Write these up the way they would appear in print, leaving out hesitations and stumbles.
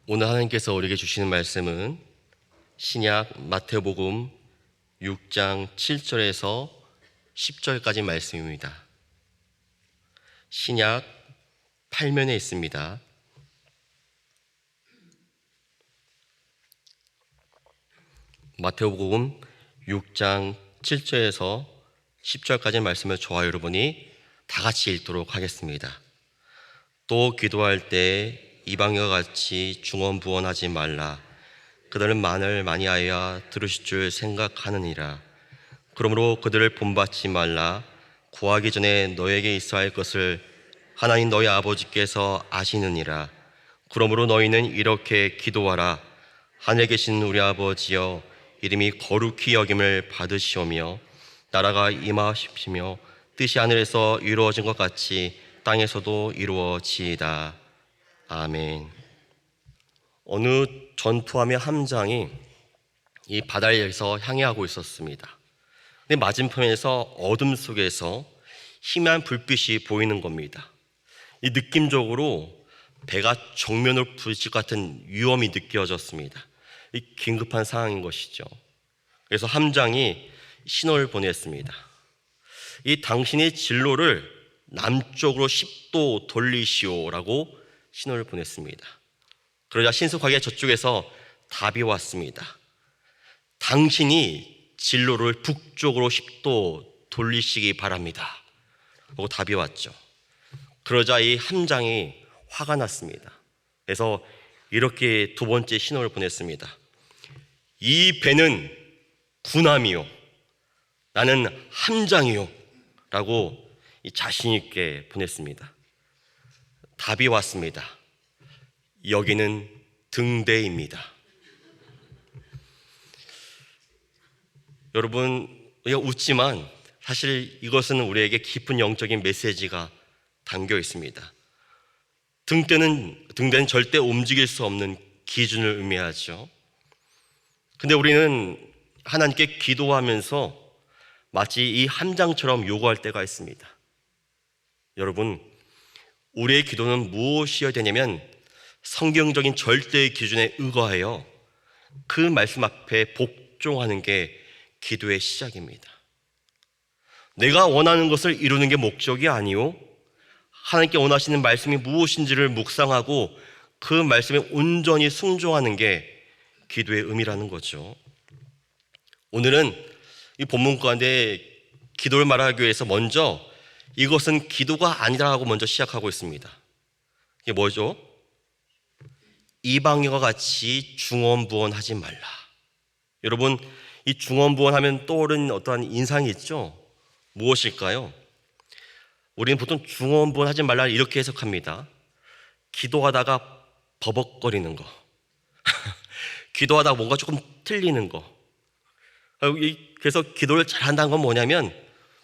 오늘 하나님께서 우리에게 주시는 말씀은 신약 마태복음 6장 7절에서 10절까지 말씀입니다. 신약 8면에 있습니다. 마태복음 6장 7절에서 10절까지 말씀을 저와 여러분이 다 같이 읽도록 하겠습니다. 또 기도할 때 이방인과 같이 중언부언하지 말라. 그들은 말을 많이 하여 들으실 줄 생각하느니라. 그러므로 그들을 본받지 말라. 구하기 전에 너에게 있어야 할 것을 하나님 너희 아버지께서 아시느니라. 그러므로 너희는 이렇게 기도하라. 하늘에 계신 우리 아버지여, 이름이 거룩히 여김을 받으시오며 나라가 임하십시며 뜻이 하늘에서 이루어진 것 같이 땅에서도 이루어지이다. 아멘. 어느 전투함의 함장이 이 바다에서 항해하고 있었습니다. 근데 맞은편에서 어둠 속에서 희미한 불빛이 보이는 겁니다. 이 느낌적으로 배가 정면으로 부딪힐 것 같은 위험이 느껴졌습니다. 이 긴급한 상황인 것이죠. 그래서 함장이 신호를 보냈습니다. 이 당신의 진로를 남쪽으로 10도 돌리시오라고 신호를 보냈습니다. 그러자 신속하게 저쪽에서 답이 왔습니다. 당신이 진로를 북쪽으로 10도 돌리시기 바랍니다 라고 답이 왔죠. 그러자 이 함장이 화가 났습니다. 그래서 이렇게 두 번째 신호를 보냈습니다. 이 배는 군함이요, 나는 함장이요 라고 자신 있게 보냈습니다. 답이 왔습니다. 여기는 등대입니다. 여러분, 우리가 웃지만 사실 이것은 우리에게 깊은 영적인 메시지가 담겨 있습니다. 등대는 절대 움직일 수 없는 기준을 의미하죠. 근데 우리는 하나님께 기도하면서 마치 이 함장처럼 요구할 때가 있습니다. 여러분, 우리의 기도는 무엇이어야 되냐면 성경적인 절대의 기준에 의거하여 그 말씀 앞에 복종하는 게 기도의 시작입니다. 내가 원하는 것을 이루는 게 목적이 아니요, 하나님께 원하시는 말씀이 무엇인지를 묵상하고 그 말씀에 온전히 순종하는 게 기도의 의미라는 거죠. 오늘은 이 본문 가운데 기도를 말하기 위해서 먼저 이것은 기도가 아니라고 먼저 시작하고 있습니다. 이게 뭐죠? 이방인과 같이 중언부언하지 말라. 여러분, 이 중언부언하면 떠오르는 어떠한 인상이 있죠? 무엇일까요? 우리는 보통 중언부언하지 말라 이렇게 해석합니다. 기도하다가 버벅거리는 거, 기도하다가 뭔가 조금 틀리는 거. 그래서 기도를 잘한다는 건 뭐냐면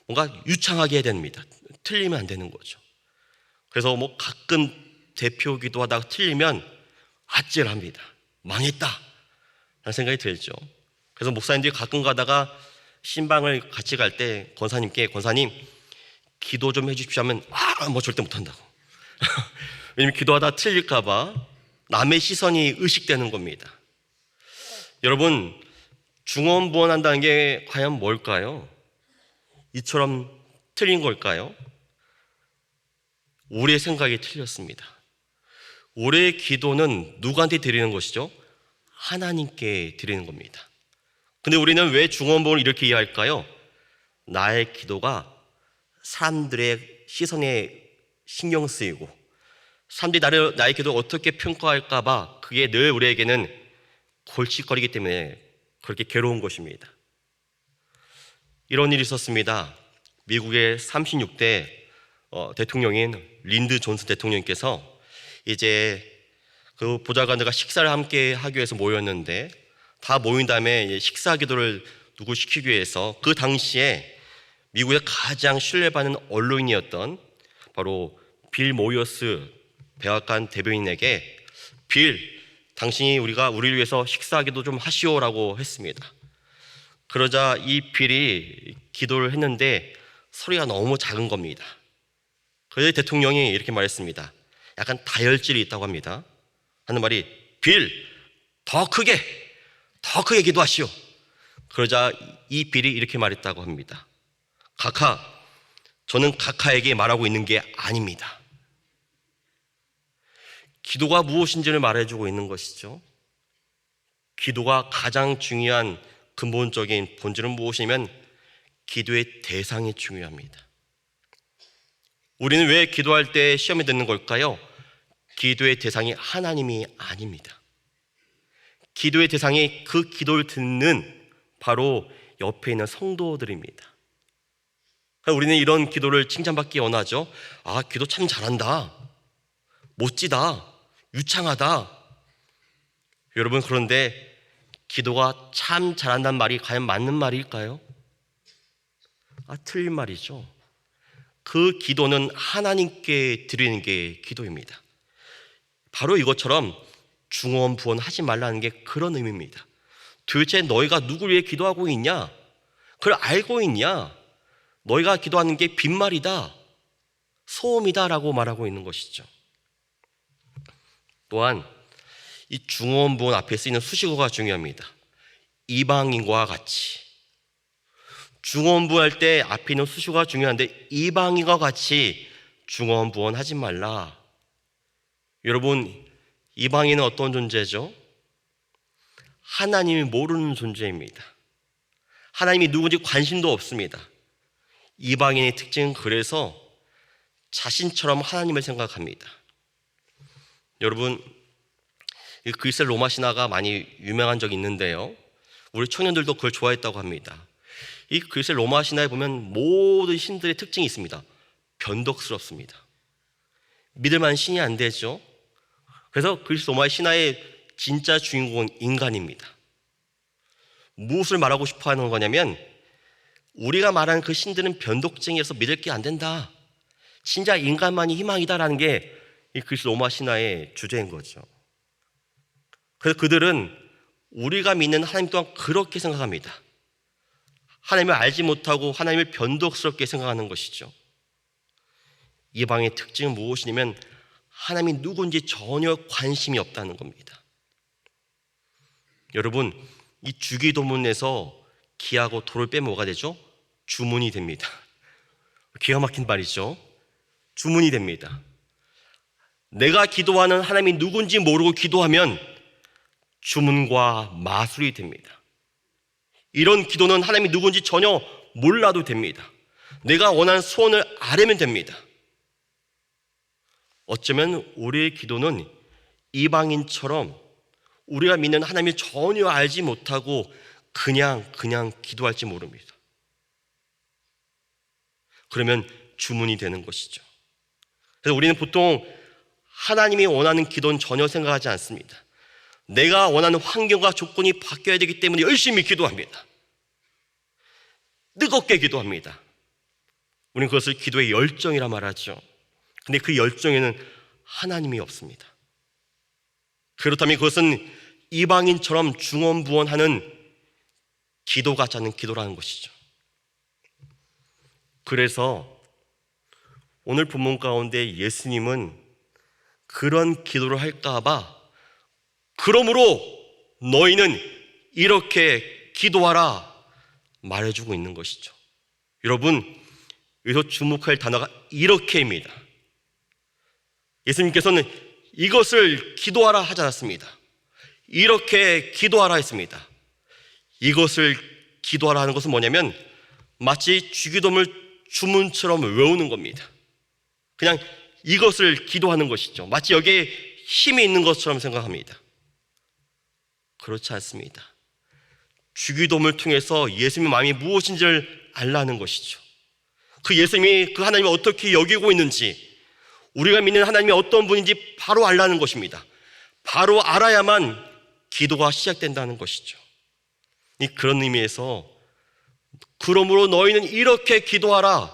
뭔가 유창하게 해야 됩니다. 틀리면 안 되는 거죠. 그래서 가끔 대표 기도하다가 틀리면 아찔합니다. 망했다 라는 생각이 들죠. 그래서 목사님들이 가끔 가다가 신방을 같이 갈 때 권사님 기도 좀 해주십시오 하면 절대 못한다고. 왜냐면 기도하다 틀릴까 봐 남의 시선이 의식되는 겁니다. 여러분, 중언부언한다는 게 과연 뭘까요? 이처럼 틀린 걸까요? 우리의 생각이 틀렸습니다. 우리의 기도는 누구한테 드리는 것이죠? 하나님께 드리는 겁니다. 근데 우리는 왜 중언부언을 이렇게 이해할까요? 나의 기도가 사람들의 시선에 신경 쓰이고 사람들이 나의 기도를 어떻게 평가할까 봐 그게 늘 우리에게는 골칫거리기 때문에 그렇게 괴로운 것입니다. 이런 일이 있었습니다. 미국의 36대 대통령인 린드 존슨 대통령께서 이제 그 보좌관들과 식사를 함께 하기 위해서 모였는데 다 모인 다음에 식사 기도를 누구 시키기 위해서 그 당시에 미국의 가장 신뢰받는 언론인이었던 바로 빌 모이어스 백악관 대변인에게 당신이 우리를 위해서 식사기도 좀 하시오라고 했습니다. 그러자 이 빌이 기도를 했는데 소리가 너무 작은 겁니다. 그래서 대통령이 이렇게 말했습니다. 약간 다혈질이 있다고 합니다. 하는 말이 빌, 더 크게 기도하시오. 그러자 이 빌이 이렇게 말했다고 합니다. 각하, 저는 각하에게 말하고 있는 게 아닙니다. 기도가 무엇인지를 말해주고 있는 것이죠. 기도가 가장 중요한 근본적인 본질은 무엇이냐면 기도의 대상이 중요합니다. 우리는 왜 기도할 때 시험에 드는 걸까요? 기도의 대상이 하나님이 아닙니다. 기도의 대상이 그 기도를 듣는 바로 옆에 있는 성도들입니다. 우리는 이런 기도를 칭찬받기 원하죠. 아, 기도 참 잘한다, 멋지다, 유창하다. 여러분, 그런데 기도가 참 잘한다는 말이 과연 맞는 말일까요? 틀린 말이죠. 그 기도는 하나님께 드리는 게 기도입니다. 바로 이것처럼 중언부언 하지 말라는 게 그런 의미입니다. 도대체 너희가 누구를 위해 기도하고 있냐? 그걸 알고 있냐? 너희가 기도하는 게 빈말이다, 소음이다 라고 말하고 있는 것이죠. 또한 이 중언부언 앞에 쓰이는 수식어가 중요합니다. 이방인과 같이. 중언부언할 때 앞에 있는 수식어가 중요한데 이방인과 같이 중언부언 하지 말라. 여러분, 이방인은 어떤 존재죠? 하나님이 모르는 존재입니다. 하나님이 누군지 관심도 없습니다. 이방인의 특징은 그래서 자신처럼 하나님을 생각합니다. 여러분, 그리스 로마 신화가 많이 유명한 적이 있는데요, 우리 청년들도 그걸 좋아했다고 합니다. 이 그리스 로마 신화에 보면 모든 신들의 특징이 있습니다. 변덕스럽습니다. 믿을 만한 신이 안 되죠. 그래서 그리스 로마 신화의 진짜 주인공은 인간입니다. 무엇을 말하고 싶어 하는 거냐면 우리가 말하는 그 신들은 변덕쟁이여서 믿을 게 안 된다, 진짜 인간만이 희망이다라는 게 이 그리스 로마 신화의 주제인 거죠. 그래서 그들은 우리가 믿는 하나님 또한 그렇게 생각합니다. 하나님을 알지 못하고 하나님을 변덕스럽게 생각하는 것이죠. 이방의 특징은 무엇이냐면 하나님이 누군지 전혀 관심이 없다는 겁니다. 여러분, 이 주기도문에서 기하고 도를 빼면 뭐가 되죠? 주문이 됩니다. 기가 막힌 말이죠. 주문이 됩니다. 내가 기도하는 하나님이 누군지 모르고 기도하면 주문과 마술이 됩니다. 이런 기도는 하나님이 누군지 전혀 몰라도 됩니다. 내가 원하는 소원을 아뢰면 됩니다. 어쩌면 우리의 기도는 이방인처럼 우리가 믿는 하나님을 전혀 알지 못하고 그냥 기도할지 모릅니다. 그러면 주문이 되는 것이죠. 그래서 우리는 보통 하나님이 원하는 기도는 전혀 생각하지 않습니다. 내가 원하는 환경과 조건이 바뀌어야 되기 때문에 열심히 기도합니다. 뜨겁게 기도합니다. 우리는 그것을 기도의 열정이라 말하죠. 근데 그 열정에는 하나님이 없습니다. 그렇다면 그것은 이방인처럼 중언부언하는 기도 같지 않은 기도라는 것이죠. 그래서 오늘 본문 가운데 예수님은 그런 기도를 할까봐 그러므로 너희는 이렇게 기도하라 말해주고 있는 것이죠. 여러분, 여기서 주목할 단어가 이렇게입니다. 예수님께서는 이것을 기도하라 하지 않았습니다. 이렇게 기도하라 했습니다. 이것을 기도하라 하는 것은 뭐냐면 마치 주기도문을 주문처럼 외우는 겁니다. 그냥 이것을 기도하는 것이죠. 마치 여기에 힘이 있는 것처럼 생각합니다. 그렇지 않습니다. 주기도문을 통해서 예수님의 마음이 무엇인지를 알라는 것이죠. 그 예수님이 그 하나님을 어떻게 여기고 있는지, 우리가 믿는 하나님이 어떤 분인지 바로 알라는 것입니다. 바로 알아야만 기도가 시작된다는 것이죠. 그런 의미에서 그러므로 너희는 이렇게 기도하라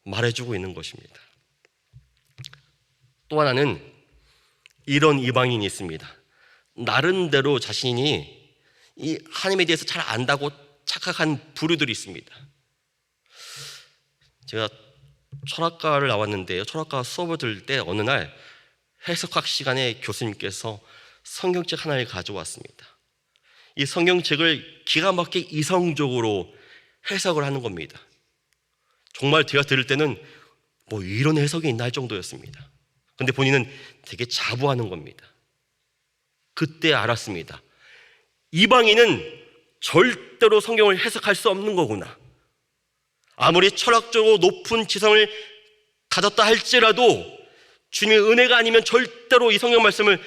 말해주고 있는 것입니다. 또 하나는 이런 이방인이 있습니다. 나름대로 자신이 이 하나님에 대해서 잘 안다고 착각한 부류들이 있습니다. 제가 철학과를 나왔는데요, 철학과 수업을 들을 때 어느 날 해석학 시간에 교수님께서 성경책 하나를 가져왔습니다. 이 성경책을 기가 막히게 이성적으로 해석을 하는 겁니다. 정말 제가 들을 때는 뭐 이런 해석이 있나 할 정도였습니다. 근데 본인은 되게 자부하는 겁니다. 그때 알았습니다. 이방인은 절대로 성경을 해석할 수 없는 거구나. 아무리 철학적으로 높은 지성을 가졌다 할지라도 주님의 은혜가 아니면 절대로 이 성경 말씀을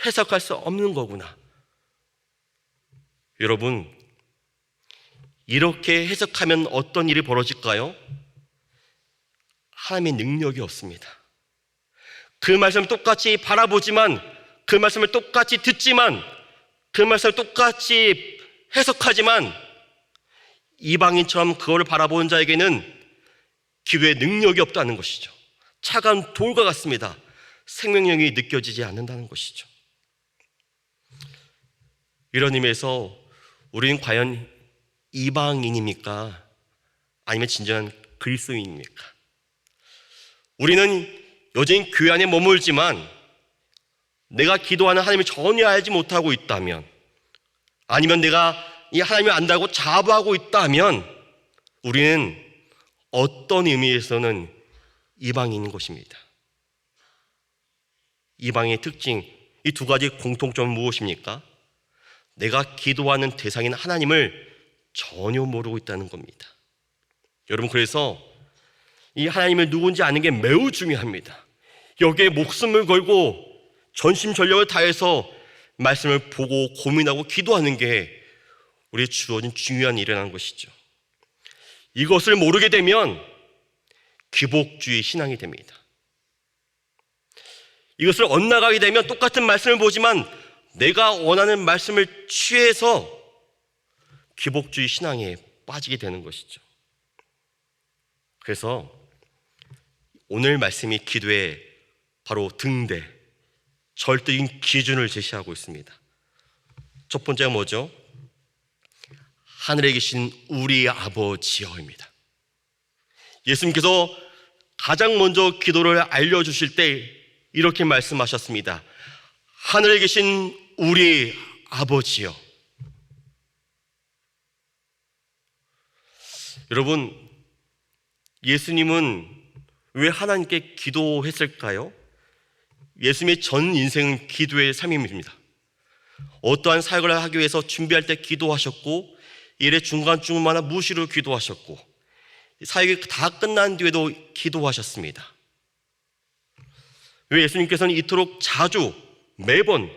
해석할 수 없는 거구나. 여러분, 이렇게 해석하면 어떤 일이 벌어질까요? 하나님의 능력이 없습니다. 그 말씀을 똑같이 바라보지만, 그 말씀을 똑같이 듣지만, 그 말씀을 똑같이 해석하지만 이방인처럼 그거를 바라보는 자에게는 기도의 능력이 없다는 것이죠. 차가운 돌과 같습니다. 생명력이 느껴지지 않는다는 것이죠. 이런 의미에서 우리는 과연 이방인입니까? 아니면 진정한 그리스도인입니까? 우리는 여전히 교회 안에 머물지만 내가 기도하는 하나님을 전혀 알지 못하고 있다면, 아니면 내가 이 하나님을 안다고 자부하고 있다면 우리는 어떤 의미에서는 이방인인 것입니다. 이방인의 특징, 이 두 가지 공통점은 무엇입니까? 내가 기도하는 대상인 하나님을 전혀 모르고 있다는 겁니다. 여러분, 그래서 이 하나님을 누군지 아는 게 매우 중요합니다. 여기에 목숨을 걸고 전심전력을 다해서 말씀을 보고 고민하고 기도하는 게 우리의 주어진 중요한 일이라는 것이죠. 이것을 모르게 되면 기복주의 신앙이 됩니다. 이것을 엇나가게 되면 똑같은 말씀을 보지만 내가 원하는 말씀을 취해서 기복주의 신앙에 빠지게 되는 것이죠. 그래서 오늘 말씀이 기도의 바로 등대, 절대적인 기준을 제시하고 있습니다. 첫 번째가 뭐죠? 하늘에 계신 우리 아버지여입니다. 예수님께서 가장 먼저 기도를 알려주실 때 이렇게 말씀하셨습니다. 하늘에 계신 우리 아버지여. 여러분, 예수님은 왜 하나님께 기도했을까요? 예수님의 전 인생은 기도의 삶입니다. 어떠한 사역을 하기 위해서 준비할 때 기도하셨고, 일의 중간중간마다 무시로 기도하셨고, 사역이 다 끝난 뒤에도 기도하셨습니다. 왜 예수님께서는 이토록 자주, 매번,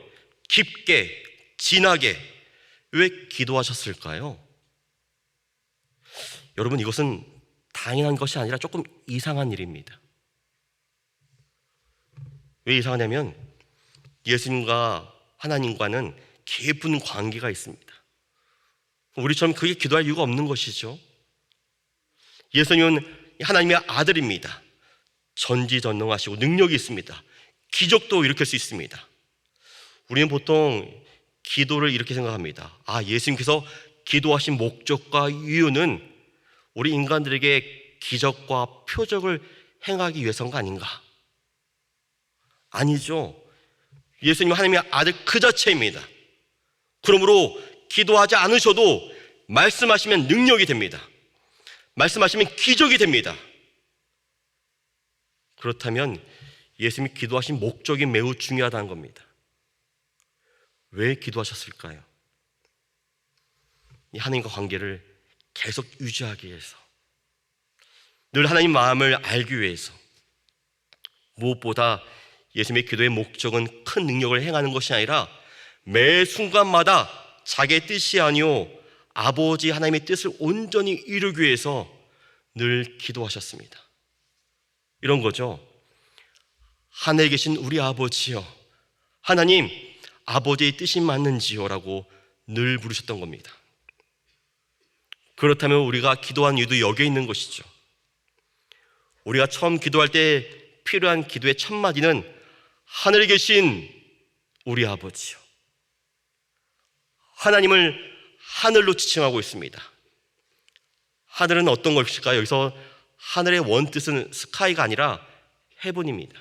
깊게, 진하게 왜 기도하셨을까요? 여러분, 이것은 당연한 것이 아니라 조금 이상한 일입니다. 왜 이상하냐면 예수님과 하나님과는 깊은 관계가 있습니다. 우리처럼 그게 기도할 이유가 없는 것이죠. 예수님은 하나님의 아들입니다. 전지전능하시고 능력이 있습니다. 기적도 일으킬 수 있습니다. 우리는 보통 기도를 이렇게 생각합니다. 예수님께서 기도하신 목적과 이유는 우리 인간들에게 기적과 표적을 행하기 위해서가 아닌가? 아니죠. 예수님은 하나님의 아들 그 자체입니다. 그러므로 기도하지 않으셔도 말씀하시면 능력이 됩니다. 말씀하시면 기적이 됩니다. 그렇다면 예수님이 기도하신 목적이 매우 중요하다는 겁니다. 왜 기도하셨을까요? 이 하나님과 관계를 계속 유지하기 위해서, 늘 하나님 마음을 알기 위해서, 무엇보다 예수님의 기도의 목적은 큰 능력을 행하는 것이 아니라 매 순간마다 자기의 뜻이 아니오 아버지 하나님의 뜻을 온전히 이루기 위해서 늘 기도하셨습니다. 이런 거죠. 하늘에 계신 우리 아버지여, 하나님 아버지의 뜻이 맞는지요? 라고 늘 부르셨던 겁니다. 그렇다면 우리가 기도한 이유도 여기에 있는 것이죠. 우리가 처음 기도할 때 필요한 기도의 첫 마디는 하늘에 계신 우리 아버지요. 하나님을 하늘로 지칭하고 있습니다. 하늘은 어떤 것일까요? 여기서 하늘의 원뜻은 스카이가 아니라 헤븐입니다.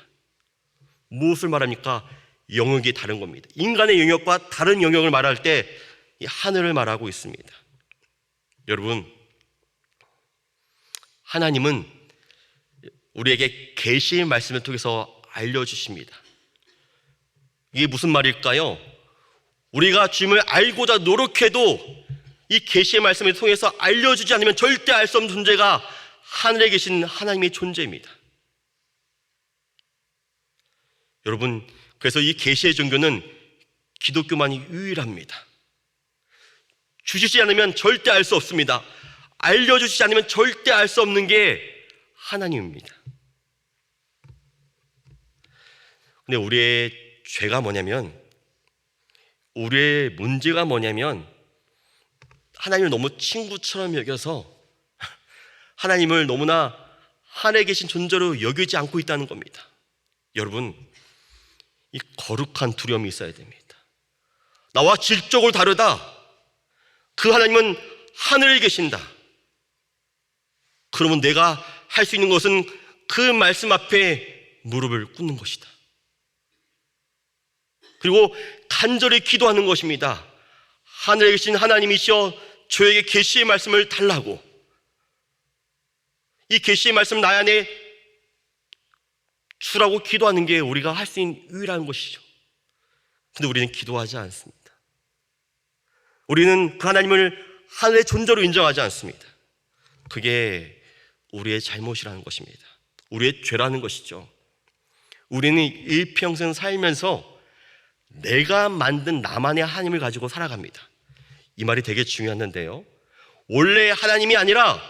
무엇을 말합니까? 영역이 다른 겁니다. 인간의 영역과 다른 영역을 말할 때 이 하늘을 말하고 있습니다. 여러분, 하나님은 우리에게 계시의 말씀을 통해서 알려주십니다. 이게 무슨 말일까요? 우리가 주님을 알고자 노력해도 이 계시의 말씀을 통해서 알려주지 않으면 절대 알 수 없는 존재가 하늘에 계신 하나님의 존재입니다. 여러분, 그래서 이 계시의 종교는 기독교만이 유일합니다. 주시지 않으면 절대 알 수 없습니다. 알려주시지 않으면 절대 알 수 없는 게 하나님입니다. 근데 우리의 죄가 뭐냐면, 우리의 문제가 뭐냐면 하나님을 너무 친구처럼 여겨서 하나님을 너무나 하늘에 계신 존재로 여기지 않고 있다는 겁니다. 여러분, 이 거룩한 두려움이 있어야 됩니다. 나와 질적으로 다르다. 그 하나님은 하늘에 계신다. 그러면 내가 할 수 있는 것은 그 말씀 앞에 무릎을 꿇는 것이다. 그리고 간절히 기도하는 것입니다. 하늘에 계신 하나님이시여, 저에게 계시의 말씀을 달라고. 이 계시의 말씀 나의 안에 주라고 기도하는 게 우리가 할 수 있는 유일한 것이죠. 근데 우리는 기도하지 않습니다. 우리는 그 하나님을 하늘의 존재로 인정하지 않습니다. 그게 우리의 잘못이라는 것입니다. 우리의 죄라는 것이죠. 우리는 일평생 살면서 내가 만든 나만의 하나님을 가지고 살아갑니다. 이 말이 되게 중요한데요, 원래 하나님이 아니라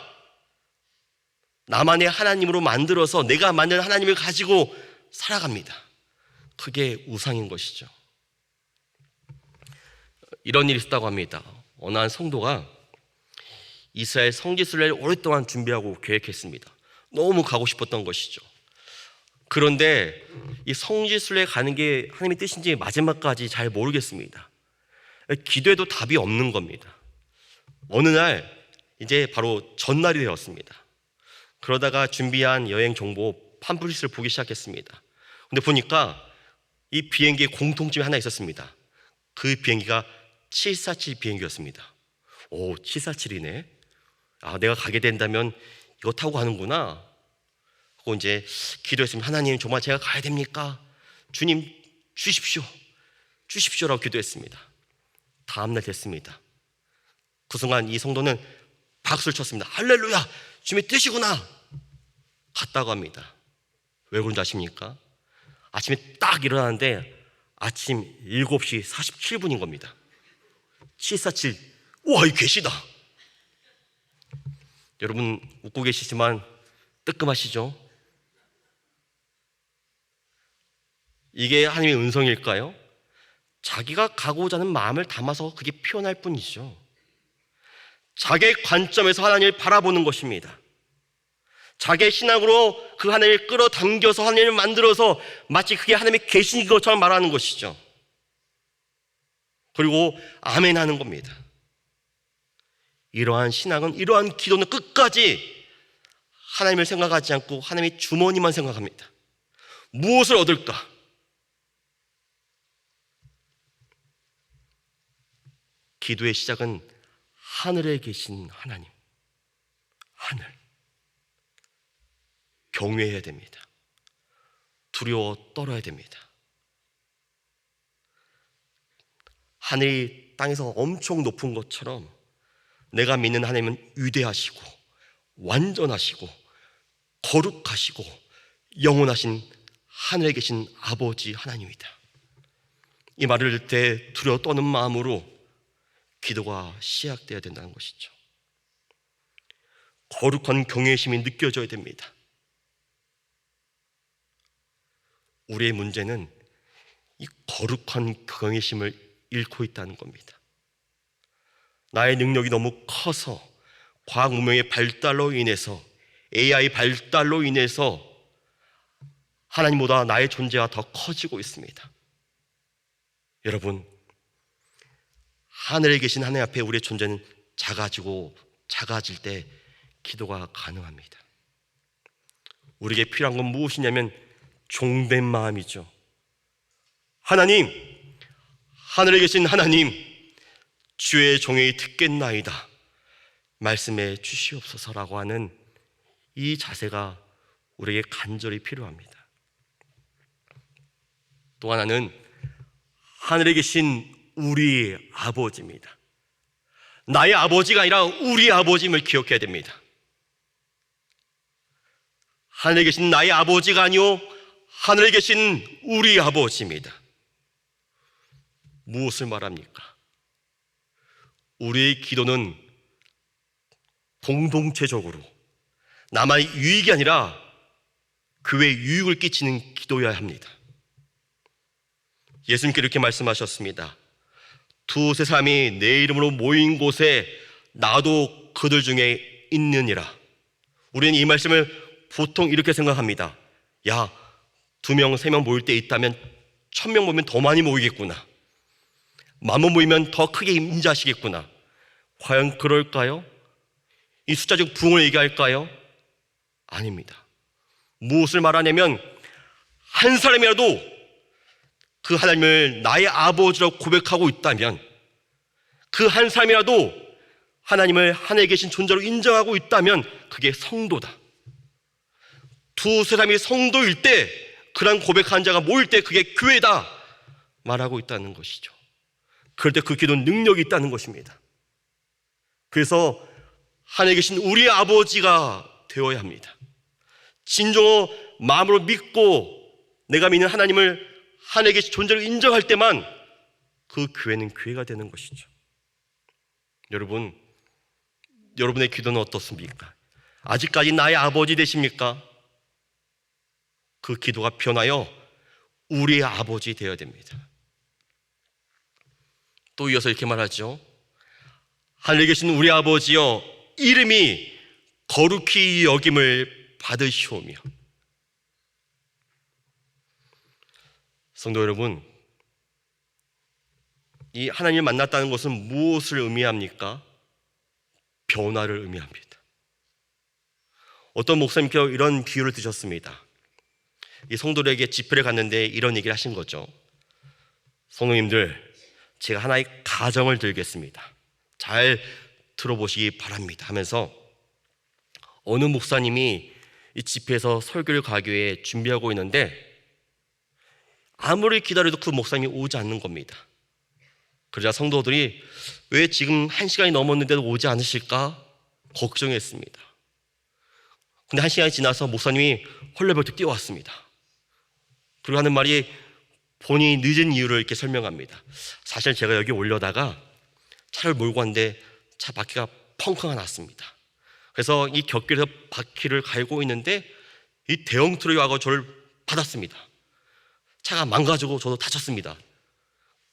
나만의 하나님으로 만들어서 내가 만든 하나님을 가지고 살아갑니다. 그게 우상인 것이죠. 이런 일이 있었다고 합니다. 어느 한 성도가 이스라엘 성지순례를 오랫동안 준비하고 계획했습니다. 너무 가고 싶었던 것이죠. 그런데 이 성지순례 가는 게 하나님의 뜻인지 마지막까지 잘 모르겠습니다. 기도해도 답이 없는 겁니다. 어느 날 이제 바로 전날이 되었습니다. 그러다가 준비한 여행 정보 팜플릿을 보기 시작했습니다. 근데 보니까 이 비행기에 공통점이 하나 있었습니다. 그 비행기가 747 비행기였습니다. 오, 747이네. 아, 내가 가게 된다면 이거 타고 가는구나. 그리고 이제 기도했습니다. 하나님, 정말 제가 가야 됩니까? 주님, 주십시오. 주십시오라고 기도했습니다. 다음날 됐습니다. 그 순간 이 성도는 박수를 쳤습니다. 할렐루야, 주님의 뜻이구나. 갔다고 합니다. 왜 그런지 아십니까? 아침에 딱 일어나는데 아침 7시 47분인 겁니다. 747, 우와, 이 계시다. 여러분 웃고 계시지만 뜨끔하시죠? 이게 하나님의 은성일까요? 자기가 가고자 하는 마음을 담아서 그게 표현할 뿐이죠. 자기의 관점에서 하나님을 바라보는 것입니다. 자기의 신앙으로 그 하나님을 끌어당겨서 하나님을 만들어서 마치 그게 하나님의 계신 것처럼 말하는 것이죠. 그리고 아멘 하는 겁니다. 이러한 신앙은, 이러한 기도는 끝까지 하나님을 생각하지 않고 하나님의 주머니만 생각합니다. 무엇을 얻을까? 기도의 시작은 하늘에 계신 하나님, 하늘. 경외해야 됩니다. 두려워 떨어야 됩니다. 하늘이 땅에서 엄청 높은 것처럼 내가 믿는 하나님은 위대하시고 완전하시고 거룩하시고 영원하신 하늘에 계신 아버지 하나님이다. 이 말을 들을 때 두려워 떠는 마음으로 기도가 시작되어야 된다는 것이죠. 거룩한 경외심이 느껴져야 됩니다. 우리의 문제는 이 거룩한 경외심을 잃고 있다는 겁니다. 나의 능력이 너무 커서, 과학 문명의 발달로 인해서, AI 발달로 인해서 하나님보다 나의 존재가 더 커지고 있습니다. 여러분, 하늘에 계신 하나님 앞에 우리의 존재는 작아질 때 기도가 가능합니다. 우리에게 필요한 건 무엇이냐면 종된 마음이죠. 하나님, 하늘에 계신 하나님, 주의 종이 듣겠나이다 말씀해 주시옵소서라고 하는 이 자세가 우리에게 간절히 필요합니다. 또 하나는 하늘에 계신 우리 아버지입니다. 나의 아버지가 아니라 우리 아버지임을 기억해야 됩니다. 하늘에 계신 나의 아버지가 아니요 하늘에 계신 우리 아버지입니다. 무엇을 말합니까? 우리의 기도는 공동체적으로 나만의 유익이 아니라 교회에 유익을 끼치는 기도여야 합니다. 예수님께 이렇게 말씀하셨습니다. 두세 사람이 내 이름으로 모인 곳에 나도 그들 중에 있느니라. 우리는 이 말씀을 보통 이렇게 생각합니다. 야, 2명, 3명 모일 때 있다면 1000명 모이면 더 많이 모이겠구나. 10,000명 모이면 더 크게 임재하시겠구나. 과연 그럴까요? 이 숫자적 부흥을 얘기할까요? 아닙니다. 무엇을 말하냐면 한 사람이라도 그 하나님을 나의 아버지라고 고백하고 있다면, 그 한 사람이라도 하나님을 하늘에 계신 존재로 인정하고 있다면 그게 성도다. 두세 사람이 성도일 때, 그런 고백한 자가 모일 때 그게 교회다 말하고 있다는 것이죠. 그럴 때 그 기도는 능력이 있다는 것입니다. 그래서 하늘에 계신 우리 아버지가 되어야 합니다. 진정으로 마음으로 믿고 내가 믿는 하나님을 하늘에 계신 존재를 인정할 때만 그 교회는 교회가 되는 것이죠. 여러분, 여러분의 기도는 어떻습니까? 아직까지 나의 아버지 되십니까? 그 기도가 변하여 우리의 아버지 되어야 됩니다. 또 이어서 이렇게 말하죠. 하늘에 계신 우리 아버지여, 이름이 거룩히 여김을 받으시오며. 성도 여러분, 이 하나님을 만났다는 것은 무엇을 의미합니까? 변화를 의미합니다. 어떤 목사님께서 이런 비유를 드셨습니다. 이 성도들에게 집회를 갔는데 이런 얘기를 하신 거죠. 성도님들, 제가 하나의 가정을 들겠습니다. 잘 들어보시기 바랍니다 하면서 어느 목사님이 이 집회에서 설교를 가기 위해 준비하고 있는데 아무리 기다려도 그 목사님이 오지 않는 겁니다. 그러자 성도들이 왜 지금 1시간이 넘었는데도 오지 않으실까 걱정했습니다. 근데 1시간이 지나서 목사님이 헐레벌떡 뛰어왔습니다. 그리고 하는 말이 본인이 늦은 이유를 이렇게 설명합니다. 사실 제가 여기 올려다가 차를 몰고 왔는데 차 바퀴가 펑크가 났습니다. 그래서 이 곁길에서 바퀴를 갈고 있는데 이 대형 트럭이 와서 저를 받았습니다. 차가 망가지고 저도 다쳤습니다.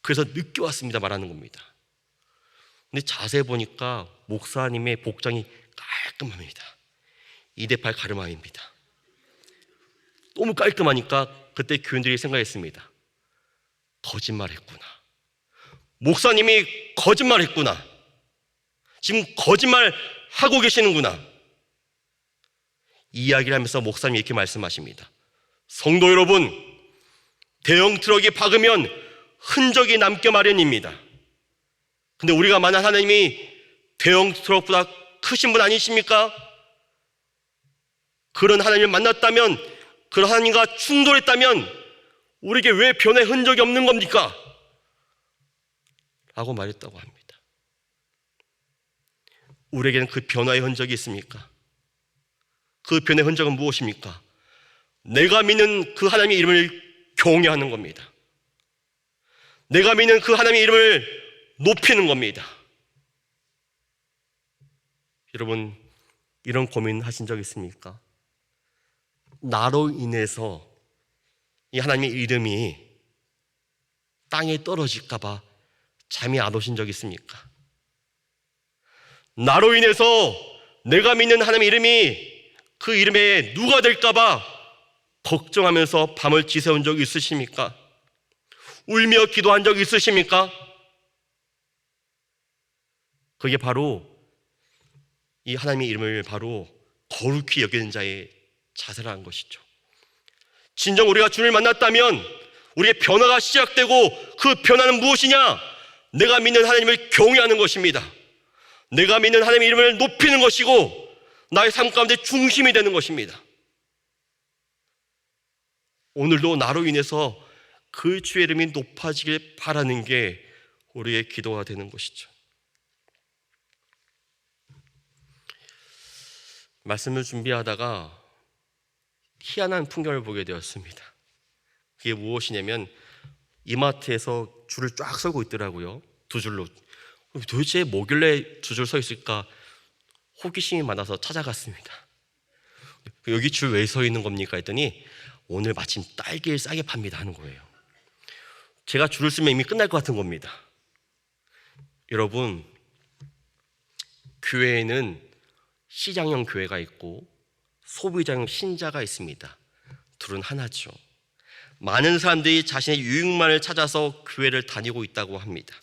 그래서 늦게 왔습니다 말하는 겁니다. 근데 자세히 보니까 목사님의 복장이 깔끔합니다. 2대8 가르마입니다. 너무 깔끔하니까 그때 교인들이 생각했습니다. 거짓말했구나. 목사님이 거짓말했구나. 지금 거짓말하고 계시는구나. 이야기를 하면서 목사님이 이렇게 말씀하십니다. 성도 여러분, 대형 트럭이 박으면 흔적이 남게 마련입니다. 근데 우리가 만약 하나님이 대형 트럭보다 크신 분 아니십니까? 그런 하나님을 만났다면, 그런 하나님과 충돌했다면 우리에게 왜 변화의 흔적이 없는 겁니까? 라고 말했다고 합니다. 우리에게는 그 변화의 흔적이 있습니까? 그 변화의 흔적은 무엇입니까? 내가 믿는 그 하나님의 이름을 경외하는 겁니다. 내가 믿는 그 하나님의 이름을 높이는 겁니다. 여러분, 이런 고민하신 적 있습니까? 나로 인해서 이 하나님의 이름이 땅에 떨어질까 봐 잠이 안 오신 적 있습니까? 나로 인해서 내가 믿는 하나님의 이름이 그 이름에 누가 될까 봐 걱정하면서 밤을 지새운 적 있으십니까? 울며 기도한 적 있으십니까? 그게 바로 이 하나님의 이름을 바로 거룩히 여기는 자의 자세라는 것이죠. 진정 우리가 주님을 만났다면 우리의 변화가 시작되고 그 변화는 무엇이냐? 내가 믿는 하나님을 경외하는 것입니다. 내가 믿는 하나님의 이름을 높이는 것이고 나의 삶 가운데 중심이 되는 것입니다. 오늘도 나로 인해서 그 주의 이름이 높아지길 바라는 게 우리의 기도가 되는 것이죠. 말씀을 준비하다가 희한한 풍경을 보게 되었습니다. 그게 무엇이냐면 이마트에서 줄을 쫙 서고 있더라고요. 두 줄로. 도대체 뭐길래 두 줄 서 있을까 호기심이 많아서 찾아갔습니다. 여기 줄 왜 서 있는 겁니까? 했더니 오늘 마침 딸기를 싸게 팝니다 하는 거예요. 제가 줄을 쓰면 이미 끝날 것 같은 겁니다. 여러분, 교회에는 시장형 교회가 있고 소비자형 신자가 있습니다. 둘은 하나죠. 많은 사람들이 자신의 유익만을 찾아서 교회를 다니고 있다고 합니다.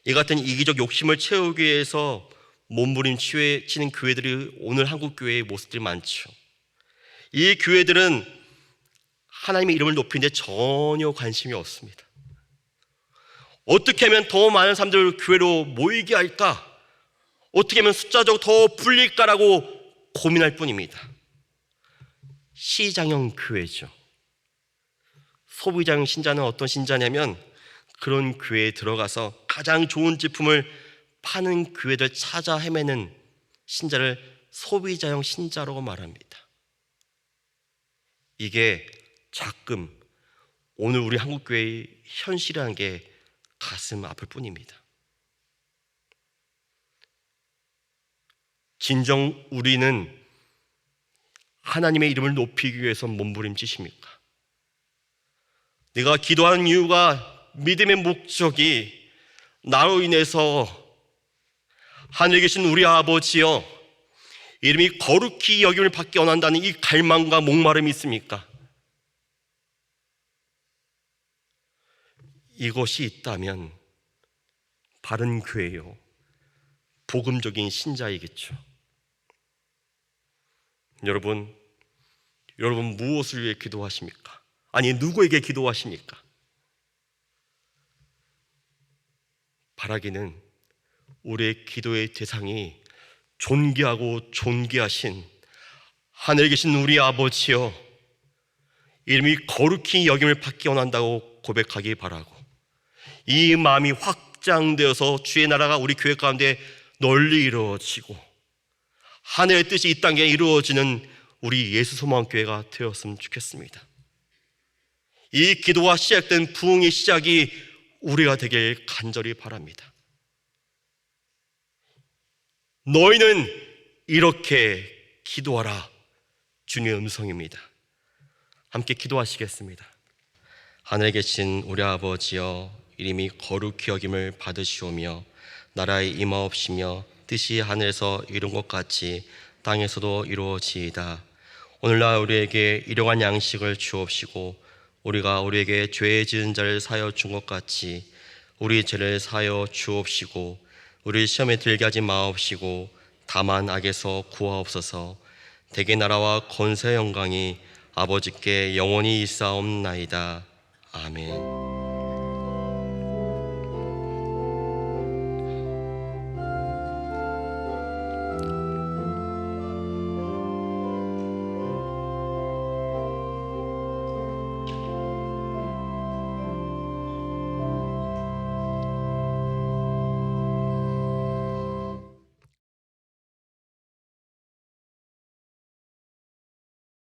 이 같은 이기적 욕심을 채우기 위해서 몸부림치는 교회들이 오늘 한국 교회의 모습들이 많죠. 이 교회들은 하나님의 이름을 높이는데 전혀 관심이 없습니다. 어떻게 하면 더 많은 사람들을 교회로 모이게 할까? 어떻게 하면 숫자적으로 더 불릴까라고 고민할 뿐입니다. 시장형 교회죠. 소비자형 신자는 어떤 신자냐면 그런 교회에 들어가서 가장 좋은 제품을 파는 교회들 찾아 헤매는 신자를 소비자형 신자라고 말합니다. 이게 가끔 오늘 우리 한국교회의 현실이라는 게 가슴 아플 뿐입니다. 진정 우리는 하나님의 이름을 높이기 위해서 몸부림치십니까? 내가 기도하는 이유가 믿음의 목적이 나로 인해서 하늘에 계신 우리 아버지여 이름이 거룩히 여김을 받기 원한다는 이 갈망과 목마름이 있습니까? 이것이 있다면 바른 교회요, 복음적인 신자이겠죠. 여러분 무엇을 위해 기도하십니까? 아니, 누구에게 기도하십니까? 바라기는 우리의 기도의 대상이 존귀하고 존귀하신 하늘에 계신 우리 아버지여 이름이 거룩히 여김을 받기 원한다고 고백하기 바라고, 이 마음이 확장되어서 주의 나라가 우리 교회 가운데 널리 이루어지고 하늘의 뜻이 이 땅에 이루어지는 우리 예수 소망교회가 되었으면 좋겠습니다. 이 기도와 시작된 부흥의 시작이 우리가 되길 간절히 바랍니다. 너희는 이렇게 기도하라, 주님의 음성입니다. 함께 기도하시겠습니다. 하늘에 계신 우리 아버지여 이름이 거룩히 여김을 받으시오며 나라의 임하옵시며 뜻이 하늘에서 이룬 것 같이 땅에서도 이루어지이다. 오늘날 우리에게 일용할 양식을 주옵시고 우리가 우리에게 죄 지은 자를 사하여 준 것 같이 우리 죄를 사하여 주옵시고 우리 시험에 들게 하지 마옵시고 다만 악에서 구하옵소서. 대개 나라와 권세 영광이 아버지께 영원히 있사옵나이다. 아멘.